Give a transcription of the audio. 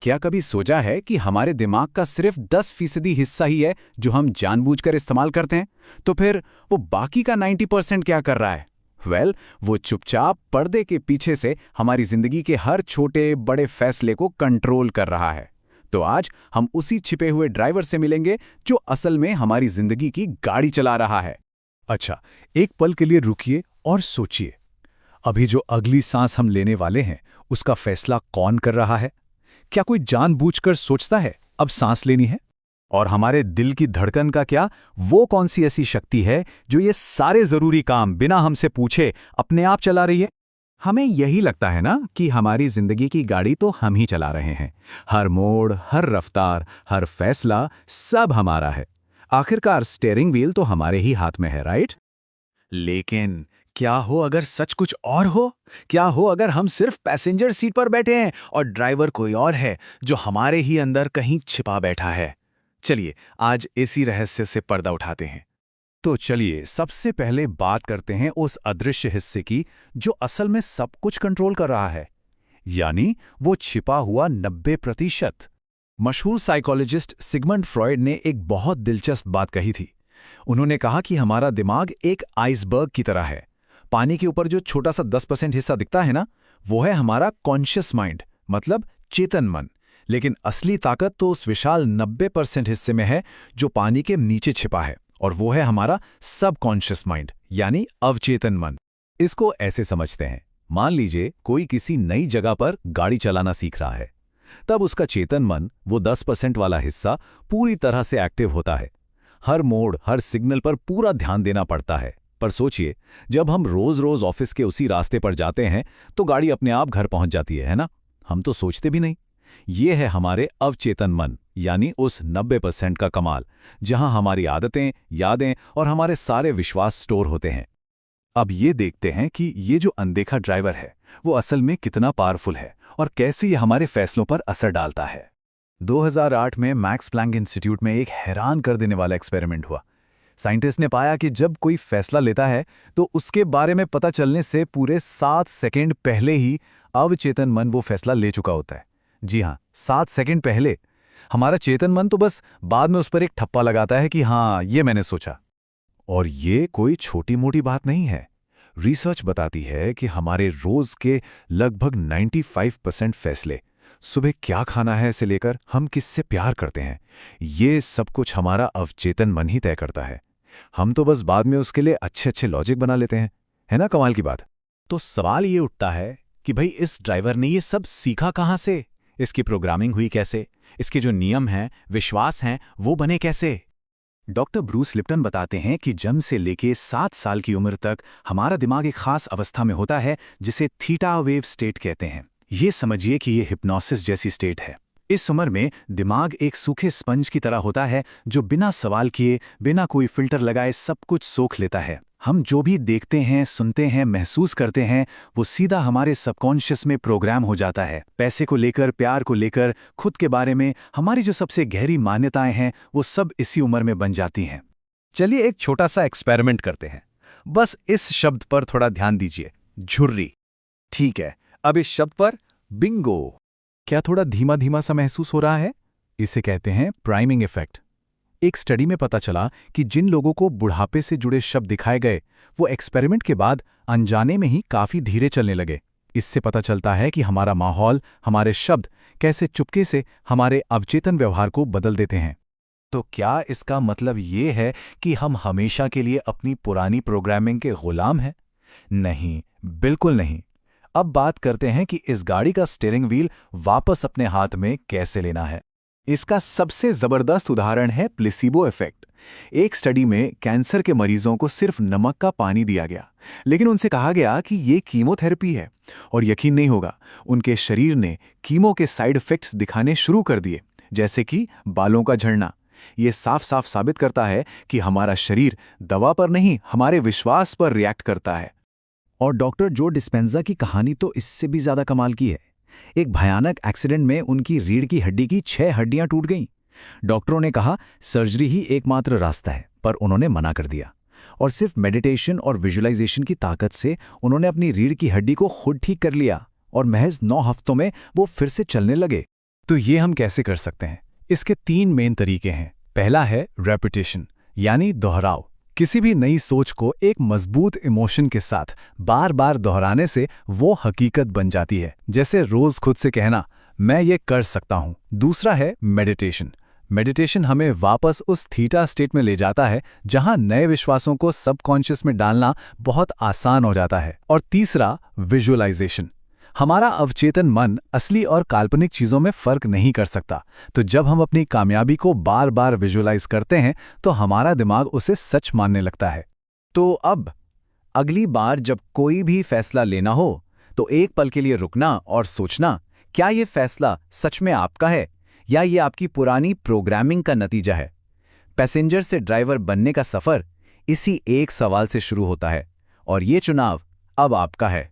क्या कभी सोचा है कि हमारे दिमाग का सिर्फ 10% हिस्सा ही है जो हम जानबूझकर इस्तेमाल करते हैं? तो फिर वो बाकी का 90% क्या कर रहा है? वो चुपचाप पर्दे के पीछे से हमारी जिंदगी के हर छोटे बड़े फैसले को कंट्रोल कर रहा है। तो आज हम उसी छिपे हुए ड्राइवर से मिलेंगे जो असल में हमारी जिंदगी की गाड़ी चला रहा है। अच्छा, एक पल के लिए रुकिए और सोचिए। अभी जो अगली सांस हम लेने वाले हैं, उसका फैसला कौन कर रहा है? क्या कोई जानबूझकर सोचता है अब सांस लेनी है? और हमारे दिल की धड़कन का क्या? वो कौन सी ऐसी शक्ति है जो ये सारे जरूरी काम बिना हमसे पूछे अपने आप चला रही है? हमें यही लगता है ना कि हमारी जिंदगी की गाड़ी तो हम ही चला रहे हैं। हर मोड़, हर रफ्तार, हर फैसला सब हमारा है। आखिरकार स्टीयरिंग व्हील तो हमारे ही हाथ में है, राइट? लेकिन क्या हो अगर सच कुछ और हो? क्या हो अगर हम सिर्फ पैसेंजर सीट पर बैठे हैं और ड्राइवर कोई और है जो हमारे ही अंदर कहीं छिपा बैठा है? चलिए आज इसी रहस्य से पर्दा उठाते हैं। तो चलिए सबसे पहले बात करते हैं उस अदृश्य हिस्से की जो असल में सब कुछ कंट्रोल कर रहा है, यानी वो छिपा हुआ 90%। मशहूर साइकोलॉजिस्ट सिगमंड फ्रॉयड ने एक बहुत दिलचस्प बात कही थी। उन्होंने कहा कि हमारा दिमाग एक आइसबर्ग की तरह है। पानी के ऊपर जो छोटा सा 10% हिस्सा दिखता है ना, वो है हमारा कॉन्शियस माइंड, मतलब चेतन मन। लेकिन असली ताकत तो उस विशाल 90% हिस्से में है जो पानी के नीचे छिपा है, और वो है हमारा सबकॉन्शियस माइंड, यानी अवचेतन मन। इसको ऐसे समझते हैं, मान लीजिए कोई किसी नई जगह पर गाड़ी चलाना सीख रहा है। तब उसका चेतन मन, वो 10% वाला हिस्सा, पूरी तरह से एक्टिव होता है। हर मोड़, हर सिग्नल पर पूरा ध्यान देना पड़ता है। पर सोचिए, जब हम रोज-रोज ऑफिस के उसी रास्ते पर जाते हैं तो गाड़ी अपने आप घर पहुंच जाती है ना? हम तो सोचते भी नहीं। ये है हमारे अवचेतन मन, यानी उस 90% का कमाल, जहां हमारी आदतें, यादें और हमारे सारे विश्वास स्टोर होते हैं। अब ये देखते हैं कि ये जो अनदेखा ड्राइवर है, वो असल में कितना पावरफुल है और कैसे ये हमारे फैसलों पर असर डालता है। 2008 में मैक्स प्लैंक इंस्टीट्यूट में एक हैरान कर देने वाला एक्सपेरिमेंट हुआ। साइंटिस्ट ने पाया कि जब कोई फैसला लेता है तो उसके बारे में पता चलने से पूरे 7 सेकंड पहले ही अवचेतन मन वो फैसला ले चुका होता है। जी हाँ, 7 सेकंड पहले। हमारा चेतन मन तो बस बाद में उस पर एक ठप्पा लगाता है कि हाँ, ये मैंने सोचा। और ये कोई छोटी मोटी बात नहीं है। रिसर्च बताती है कि हमारे रोज के लगभग 95% फैसले, सुबह क्या खाना है से लेकर हम किससे प्यार करते हैं, ये सब कुछ हमारा अवचेतन मन ही तय करता है। हम तो बस बाद में उसके लिए अच्छे लॉजिक बना लेते हैं। है ना कमाल की बात? तो सवाल ये उठता है कि भाई इस ड्राइवर ने ये सब सीखा कहाँ से? इसकी प्रोग्रामिंग हुई कैसे? इसके जो नियम हैं, विश्वास हैं, वो बने कैसे? डॉक्टर ब्रूस लिप्टन बताते हैं कि जन्म से लेके 7 साल की उम्र तक हमारा दिमाग एक खास अवस्था में होता है जिसे थीटा वेव स्टेट कहते हैं। ये समझिए कि ये हिप्नोसिस जैसी स्टेट है। इस उम्र में दिमाग एक सूखे स्पंज की तरह होता है जो बिना सवाल किए, बिना कोई फिल्टर लगाए सब कुछ सोख लेता है। हम जो भी देखते हैं, सुनते हैं, महसूस करते हैं, वो सीधा हमारे सबकॉन्शियस में प्रोग्राम हो जाता है। पैसे को लेकर, प्यार को लेकर, खुद के बारे में हमारी जो सबसे गहरी मान्यताएं हैं, वो सब इसी उम्र में बन जाती हैं। चलिए एक छोटा सा एक्सपेरिमेंट करते हैं। बस इस शब्द पर थोड़ा ध्यान दीजिए, झुर्री। ठीक है, अब इस शब्द पर बिंगो। क्या थोड़ा धीमा धीमा सा महसूस हो रहा है? इसे कहते हैं प्राइमिंग इफेक्ट। एक स्टडी में पता चला कि जिन लोगों को बुढ़ापे से जुड़े शब्द दिखाए गए, वो एक्सपेरिमेंट के बाद अनजाने में ही काफी धीरे चलने लगे। इससे पता चलता है कि हमारा माहौल, हमारे शब्द कैसे चुपके से हमारे अवचेतन व्यवहार को बदल देते हैं। तो क्या इसका मतलब ये है कि हम हमेशा के लिए अपनी पुरानी प्रोग्रामिंग के गुलाम हैं? नहीं, बिल्कुल नहीं। अब बात करते हैं कि इस गाड़ी का स्टीयरिंग व्हील वापस अपने हाथ में कैसे लेना है। इसका सबसे जबरदस्त उदाहरण है प्लेसिबो इफेक्ट। एक स्टडी में कैंसर के मरीजों को सिर्फ नमक का पानी दिया गया, लेकिन उनसे कहा गया कि ये कीमोथेरेपी है, और यकीन नहीं होगा, उनके शरीर ने कीमो के साइड इफेक्ट्स दिखाने शुरू कर दिए, जैसे कि बालों का झड़ना। ये साफ साफ साबित करता है कि हमारा शरीर दवा पर नहीं, हमारे विश्वास पर रिएक्ट करता है। और डॉक्टर जो डिस्पेंजा की कहानी तो इससे भी ज्यादा कमाल की है। एक भयानक एक्सीडेंट में उनकी रीढ़ की हड्डी की 6 हड्डियां टूट गईं। डॉक्टरों ने कहा सर्जरी ही एकमात्र रास्ता है, पर उन्होंने मना कर दिया। और सिर्फ मेडिटेशन और विजुअलाइजेशन की ताकत से उन्होंने अपनी रीढ़ की हड्डी को खुद ठीक कर लिया, और महज 9 हफ्तों में वो फिर से चलने लगे। तो ये हम कैसे कर सकते हैं? इसके 3 मेन तरीके हैं। पहला है रेपिटेशन, यानी दोहराव। किसी भी नई सोच को एक मजबूत इमोशन के साथ बार बार दोहराने से वो हकीकत बन जाती है। जैसे रोज खुद से कहना, मैं ये कर सकता हूँ। दूसरा है मेडिटेशन। मेडिटेशन हमें वापस उस थीटा स्टेट में ले जाता है जहां नए विश्वासों को सबकॉन्शियस में डालना बहुत आसान हो जाता है। और तीसरा विजुअलाइजेशन। हमारा अवचेतन मन असली और काल्पनिक चीजों में फर्क नहीं कर सकता, तो जब हम अपनी कामयाबी को बार बार विजुअलाइज करते हैं तो हमारा दिमाग उसे सच मानने लगता है। तो अब अगली बार जब कोई भी फैसला लेना हो तो एक पल के लिए रुकना और सोचना, क्या ये फैसला सच में आपका है या ये आपकी पुरानी प्रोग्रामिंग का नतीजा है। पैसेंजर से ड्राइवर बनने का सफर इसी एक सवाल से शुरू होता है और ये चुनाव अब आपका है।